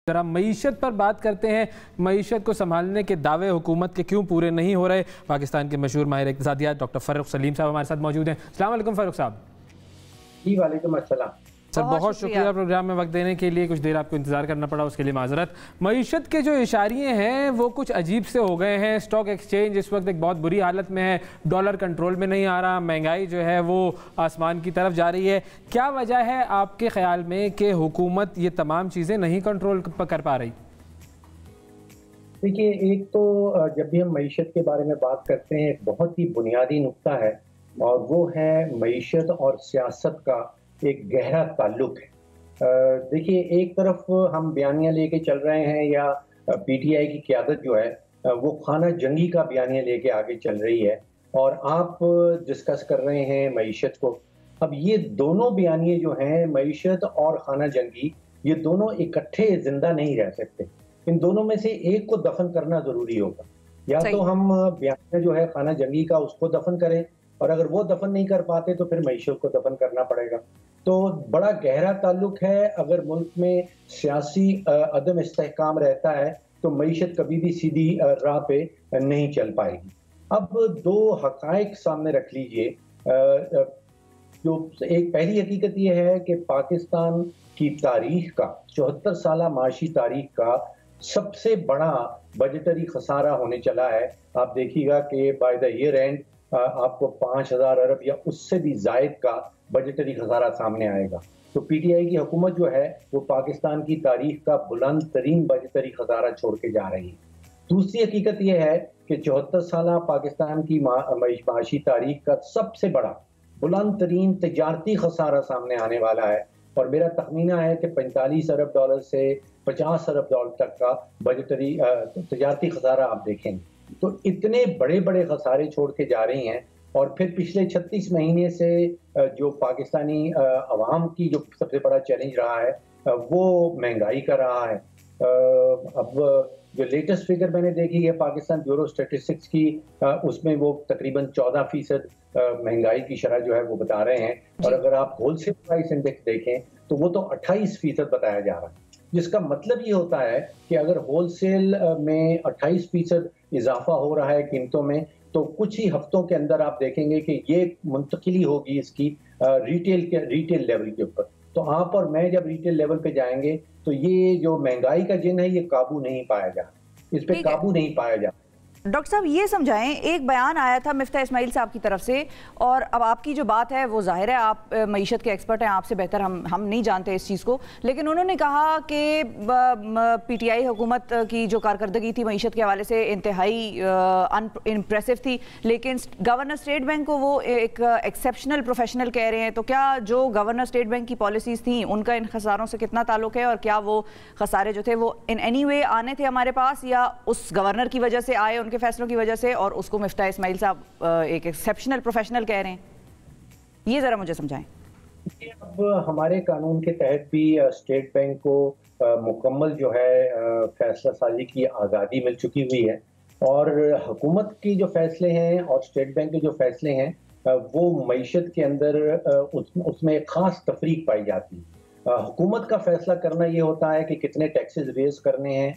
ذرا معیشت پر بات کرتے ہیں. معیشت کو سنبھالنے کے دعوے حکومت کے کیوں پورے نہیں ہو رہے؟ پاکستان کے مشہور ماہر اقتصادیات ڈاکٹر فرخ سلیم صاحب ہمارے ساتھ موجود ہیں. السلام علیکم فرخ صاحب. جی وعلیکم السلام سر. بہت شکریہ پروگرام میں وقت دینے کے لیے. کچھ دیر آپ کو انتظار کرنا پڑا، اس کے لیے معذرت. معیشت کے جو اشاریے ہیں وہ کچھ عجیب سے ہو گئے ہیں. اسٹاک ایکسچینج اس وقت ایک بہت بری حالت میں ہے، ڈالر کنٹرول میں نہیں آ رہا، مہنگائی جو ہے وہ آسمان کی طرف جا رہی ہے. کیا وجہ ہے آپ کے خیال میں کہ حکومت یہ تمام چیزیں نہیں کنٹرول کر پا رہی؟ دیکھیے، ایک تو جب بھی ہم معیشت کے بارے میں بات کرتے ہیں ایک بہت ہی بنیادی نقطہ ہے، اور وہ ہے معیشت اور سیاست کا ایک گہرا تعلق ہے. دیکھیے، ایک طرف ہم بیانیہ لے کے چل رہے ہیں، یا پی ٹی آئی کی قیادت جو ہے وہ خانہ جنگی کا بیانیہ لے کے آگے چل رہی ہے، اور آپ ڈسکس کر رہے ہیں معیشت کو. اب یہ دونوں بیانیے جو ہیں، معیشت اور خانہ جنگی، یہ دونوں اکٹھے زندہ نہیں رہ سکتے. ان دونوں میں سے ایک کو دفن کرنا ضروری ہوگا. یا تو ہم بیانیہ جو ہے خانہ جنگی کا اس کو دفن کریں، اور اگر وہ دفن نہیں کر پاتے تو پھر معیشت کو دفن کرنا پڑے گا. تو بڑا گہرا تعلق ہے. اگر ملک میں سیاسی عدم استحکام رہتا ہے تو معیشت کبھی بھی سیدھی راہ پہ نہیں چل پائے گی. اب دو حقائق سامنے رکھ لیجئے. جو ایک پہلی حقیقت یہ ہے کہ پاکستان کی تاریخ کا 74 سالہ معاشی تاریخ کا سب سے بڑا بجٹری خسارہ ہونے چلا ہے. آپ دیکھیے گا کہ بائی دا ایئر اینڈ آپ کو 5,000 ارب یا اس سے بھی زائد کا بجٹری خسارہ سامنے آئے گا. تو پی ٹی آئی کی حکومت جو ہے وہ پاکستان کی تاریخ کا بلند ترین بجٹری خسارہ چھوڑ کے جا رہی ہے. دوسری حقیقت یہ ہے کہ 74 سالہ پاکستان کی معاشی تاریخ کا سب سے بڑا بلند ترین تجارتی خسارہ سامنے آنے والا ہے، اور میرا تخمینہ ہے کہ 45 ارب ڈالر سے 50 ارب ڈالر تک کا بجٹری تجارتی خسارہ آپ دیکھیں. تو اتنے بڑے بڑے خسارے چھوڑ کے جا رہی ہیں. اور پھر پچھلے 36 مہینے سے جو پاکستانی عوام کی جو سب سے بڑا چیلنج رہا ہے وہ مہنگائی کا رہا ہے. اب جو لیٹسٹ فگر میں نے دیکھی ہے پاکستان بیورو اسٹیٹسٹکس کی، اس میں وہ تقریباً 14% مہنگائی کی شرح جو ہے وہ بتا رہے ہیں. اور اگر آپ ہول سیل پرائس انڈیکس دیکھیں تو وہ تو 28% بتایا جا رہا ہے، جس کا مطلب یہ ہوتا ہے کہ اگر ہول سیل میں 28% اضافہ ہو رہا ہے قیمتوں میں، تو کچھ ہی ہفتوں کے اندر آپ دیکھیں گے کہ یہ منتقلی ہوگی اس کی ریٹیل لیول کے اوپر. تو آپ اور میں جب ریٹیل لیول پہ جائیں گے تو یہ جو مہنگائی کا جن ہے یہ قابو نہیں پایا جا، اس پہ قابو نہیں پایا جا. ڈاکٹر صاحب یہ سمجھائیں، ایک بیان آیا تھا مفتاح اسماعیل صاحب کی طرف سے، اور اب آپ کی جو بات ہے وہ ظاہر ہے آپ معیشت کے ایکسپرٹ ہیں، آپ سے بہتر ہم نہیں جانتے اس چیز کو، لیکن انہوں نے کہا کہ پی ٹی آئی حکومت کی جو کارکردگی تھی معیشت کے حوالے سے انتہائی امپریسو تھی، لیکن گورنر اسٹیٹ بینک کو وہ ایک ایکسیپشنل پروفیشنل کہہ رہے ہیں. تو کیا جو گورنر اسٹیٹ بینک کی پالیسیز تھیں ان کا ان خساروں سے کتنا تعلق ہے، اور کیا وہ خسارے جو تھے وہ ان اینی وے آنے تھے ہمارے پاس، یا اس گورنر کی وجہ سے آئے، ان کے فیصلوں کی وجہ سے، اور اس کو مفتاح اسماعیل صاحب ایک ایکسیپشنل پروفیشنل کہہ رہے ہیں؟ یہ ذرا مجھے سمجھائیں. اب ہمارے قانون کے تحت بھی اسٹیٹ بینک کو مکمل جو ہے فیصلہ سازی کی آزادی مل چکی ہوئی ہے، اور حکومت کی جو فیصلے ہیں اور اسٹیٹ بینک کے جو فیصلے ہیں وہ معیشت کے اندر اس میں ایک خاص تفریق پائی جاتی ہے. حکومت کا فیصلہ کرنا یہ ہوتا ہے کہ کتنے ٹیکسز ریز کرنے ہیں،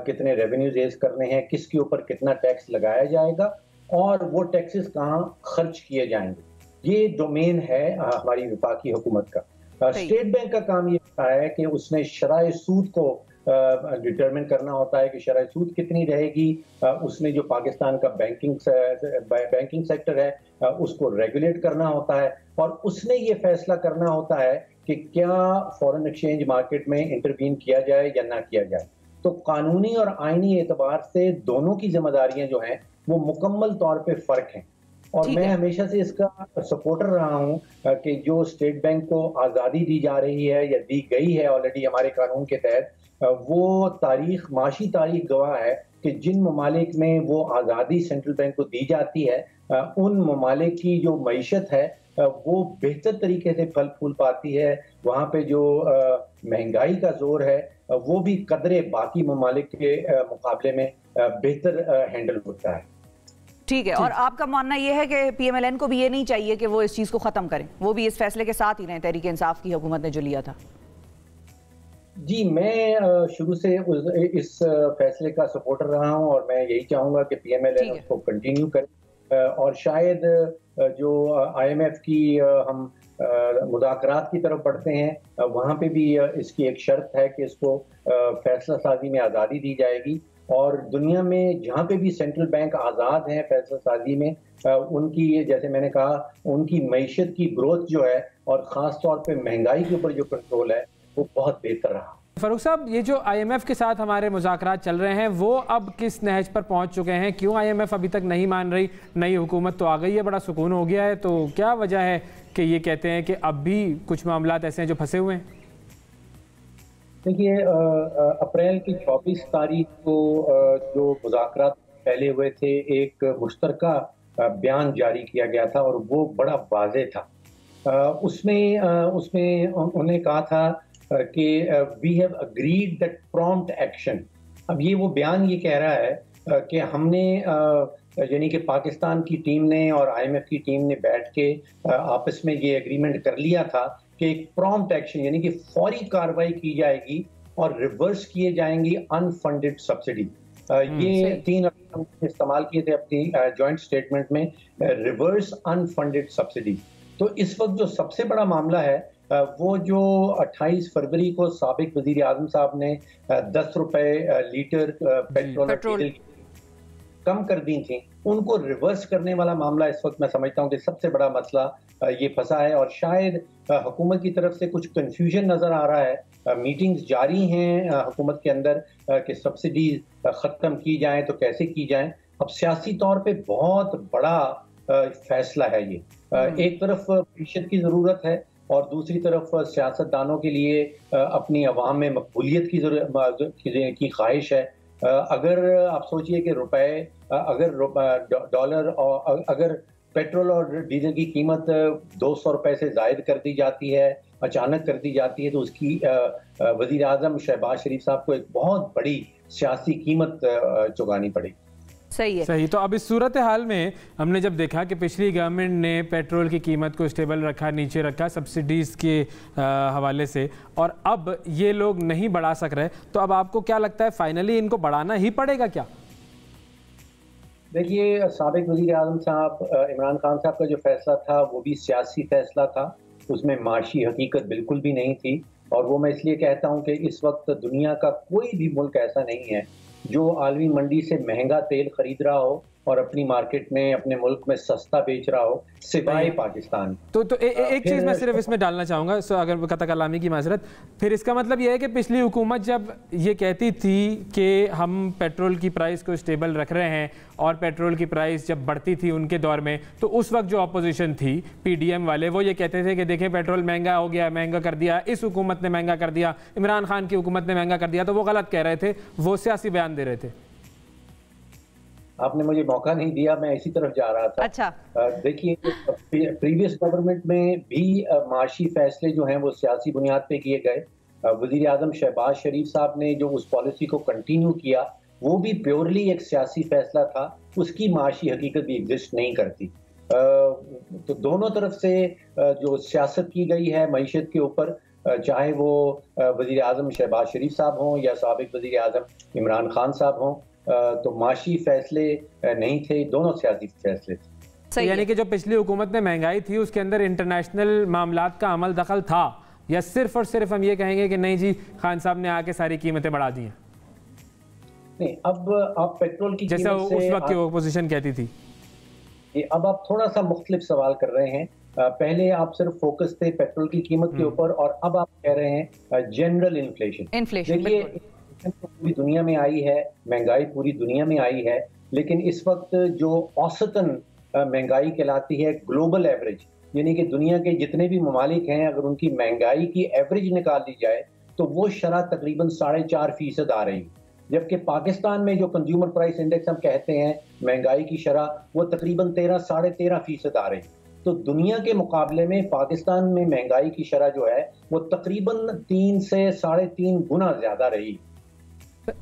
کتنے ریونیو ریز کرنے ہیں، کس کے اوپر کتنا ٹیکس لگایا جائے گا، اور وہ ٹیکسز کہاں خرچ کیے جائیں گے. یہ ڈومین ہے ہماری وفاقی حکومت کا. اسٹیٹ بینک کا کام یہ ہوتا ہے کہ اس نے شرح سود کو ڈٹرمن کرنا ہوتا ہے کہ شرح سود کتنی رہے گی. اس نے جو پاکستان کا بینکنگ سیکٹر ہے اس کو ریگولیٹ کرنا ہوتا ہے، اور اس نے یہ فیصلہ کرنا ہوتا ہے کہ کیا فورن ایکسچینج مارکیٹ میں انٹروین کیا جائے یا نہ کیا جائے. تو قانونی اور آئینی اعتبار سے دونوں کی ذمہ داریاں جو ہیں وہ مکمل طور پہ فرق ہیں. اور میں ہمیشہ سے اس کا سپورٹر رہا ہوں کہ جو اسٹیٹ بینک کو آزادی دی جا رہی ہے یا دی گئی ہے آلریڈی ہمارے قانون کے تحت، وہ معاشی تاریخ گواہ ہے کہ جن ممالک میں وہ آزادی سینٹرل بینک کو دی جاتی ہے ان ممالک کی جو معیشت ہے وہ بہتر طریقے سے پھل پھول پاتی ہے. وہاں پہ جو مہنگائی کا زور ہے وہ بھی قدرے باقی ممالک کے مقابلے میں بہتر ہینڈل ہوتا ہے. ٹھیک ہے. اور آپ کا ماننا یہ ہے کہ پی ایم ایل این کو بھی یہ نہیں چاہیے کہ وہ اس چیز کو ختم کریں، وہ بھی اس فیصلے کے ساتھ ہی رہیں، تحریک انصاف کی حکومت نے جو لیا تھا؟ جی میں شروع سے اس فیصلے کا سپورٹر رہا ہوں اور میں یہی چاہوں گا کہ پی ایم ایل این اس کو کنٹینیو کرے اور شاید جو آئی ایم ایف کی ہم مذاکرات کی طرف بڑھتے ہیں وہاں پہ بھی اس کی ایک شرط ہے کہ اس کو فیصلہ سازی میں آزادی دی جائے گی اور دنیا میں جہاں پہ بھی سینٹرل بینک آزاد ہیں فیصلہ سازی میں ان کی جیسے میں نے کہا ان کی معیشت کی گروتھ جو ہے اور خاص طور پہ مہنگائی کے اوپر جو کنٹرول ہے وہ بہت بہتر رہا۔ فاروق صاحب یہ جو آئی ایم ایف کے ساتھ ہمارے مذاکرات چل رہے ہیں وہ اب کس نہج پر پہنچ چکے ہیں؟ کیوں آئی ایم ایف ابھی تک نہیں مان رہی؟ نئی حکومت تو آ گئی ہے، بڑا سکون ہو گیا ہے، تو کیا وجہ ہے کہ یہ کہتے ہیں کہ اب بھی کچھ معاملات ایسے ہیں جو پھنسے ہوئے ہیں؟ دیکھیے اپریل کی 24 تاریخ کو جو مذاکرات پہلے ہوئے تھے ایک مشترکہ بیان جاری کیا گیا تھا اور وہ بڑا واضح تھا۔ اس میں انہوں نے کہا تھا کہ we have agreed that prompt action. اب یہ وہ بیان یہ کہہ رہا ہے کہ ہم نے یعنی کہ پاکستان کی ٹیم نے اور آئی ایم ایف کی ٹیم نے بیٹھ کے آپس میں یہ اگریمنٹ کر لیا تھا کہ ایک پرومپٹ ایکشن یعنی کہ فوری کارروائی کی جائے گی اور ریورس کیے جائیں گی انفنڈڈ سبسڈی۔ یہ 3 استعمال کیے تھے اپنی جوائنٹ سٹیٹمنٹ میں، ریورس انفنڈڈ سبسڈی۔ تو اس وقت جو سب سے بڑا معاملہ ہے وہ جو 28 فروری کو سابق وزیر اعظم صاحب نے 10 روپے لیٹر پیٹرول کم کر دی تھیں ان کو ریورس کرنے والا معاملہ اس وقت میں سمجھتا ہوں کہ سب سے بڑا مسئلہ یہ پھنسا ہے اور شاید حکومت کی طرف سے کچھ کنفیوژن نظر آ رہا ہے۔ میٹنگز جاری ہیں حکومت کے اندر کہ سبسڈیز ختم کی جائیں تو کیسے کی جائیں۔ اب سیاسی طور پہ بہت بڑا فیصلہ ہے یہ، ایک طرف معیشت کی ضرورت ہے اور دوسری طرف سیاست دانوں کے لیے اپنی عوام میں مقبولیت کی خواہش ہے۔ اگر آپ سوچئے کہ روپے اگر ڈالر اور اگر پیٹرول اور ڈیزل کی قیمت 200 روپے سے زائد کر دی جاتی ہے، اچانک کر دی جاتی ہے، تو اس کی وزیر اعظم شہباز شریف صاحب کو ایک بہت بڑی سیاسی قیمت چکانی پڑے گی۔ صحیح۔ تو اب اس صورتحال میں ہم نے جب دیکھا کہ پچھلی گورنمنٹ نے پیٹرول کی قیمت کو اسٹیبل رکھا، نیچے رکھا سبسڈیز کے حوالے سے، اور اب یہ لوگ نہیں بڑھا سک رہے، تو اب آپ کو کیا لگتا ہے فائنلی ان کو بڑھانا ہی پڑے گا کیا؟ دیکھیے سابق وزیر اعظم صاحب عمران خان صاحب کا جو فیصلہ تھا وہ بھی سیاسی فیصلہ تھا، اس میں معاشی حقیقت بالکل بھی نہیں تھی، اور وہ میں اس لیے کہتا ہوں کہ اس وقت دنیا کا کوئی بھی ملک ایسا نہیں ہے جو عالمی منڈی سے مہنگا تیل خرید رہا ہو اور اپنی مارکیٹ میں اپنے ملک میں سستا بیچ رہا ہو سوائے پاکستان۔ تو ایک چیز میں صرف اس میں ڈالنا چاہوں گا، اگر قطع کلامی کی معذرت، پھر اس کا مطلب یہ ہے کہ پچھلی حکومت جب یہ کہتی تھی کہ ہم پیٹرول کی پرائس کو اسٹیبل رکھ رہے ہیں اور پیٹرول کی پرائس جب بڑھتی تھی ان کے دور میں، تو اس وقت جو اپوزیشن تھی پی ڈی ایم والے وہ یہ کہتے تھے کہ دیکھیں پیٹرول مہنگا ہو گیا، مہنگا کر دیا، اس حکومت نے مہنگا کر دیا، عمران خان کی حکومت نے مہنگا کر دیا، تو وہ غلط کہہ رہے تھے، وہ سیاسی بیان دے رہے تھے۔ آپ نے مجھے موقع نہیں دیا، میں اسی طرف جا رہا تھا۔ اچھا دیکھیے پریویس گورنمنٹ میں بھی معاشی فیصلے جو ہیں وہ سیاسی بنیاد پہ کیے گئے۔ وزیر اعظم شہباز شریف صاحب نے جو اس پالیسی کو کنٹینیو کیا وہ بھی پیورلی ایک سیاسی فیصلہ تھا، اس کی معاشی حقیقت بھی ایگزسٹ نہیں کرتی۔ تو دونوں طرف سے جو سیاست کی گئی ہے معیشت کے اوپر، چاہے وہ وزیر اعظم شہباز شریف صاحب ہوں یا سابق وزیر اعظم عمران خان صاحب ہوں، تو معاشی فیصلے نہیں تھے، دونوں سیاسی فیصلے تھے۔ یعنی کہ جو پچھلی حکومت میں مہنگائی تھی اس کے اندر انٹرنیشنل معاملات کا عمل دخل تھا، یا صرف اور صرف ہم یہ کہیں گے کہ نہیں جی خان صاحب نے آ کے ساری قیمتیں بڑھا دی ہیں؟ نہیں، اب آپ پیٹرول کی جیسا اس وقت کی اپوزیشن کہتی تھی، اب آپ تھوڑا سا مختلف سوال کر رہے ہیں۔ پہلے آپ صرف فوکس تھے پیٹرول کی قیمت کے اوپر، اور اب آپ کہہ رہے ہیں جنرل انفلیشن۔ پوری دنیا میں آئی ہے، مہنگائی پوری دنیا میں آئی ہے، لیکن اس وقت جو اوسطاً مہنگائی کہلاتی ہے گلوبل ایوریج، یعنی کہ دنیا کے جتنے بھی ممالک ہیں اگر ان کی مہنگائی کی ایوریج نکال دی جائے تو وہ شرح تقریباً 4.5% آ رہی، جبکہ پاکستان میں جو کنزیومر پرائس انڈیکس ہم کہتے ہیں مہنگائی کی شرح، وہ تقریباً 13-13.5% آ رہی۔ تو دنیا کے مقابلے میں پاکستان میں مہنگائی کی شرح جو ہے وہ تقریباً 3 سے 3.5 گنا زیادہ رہی۔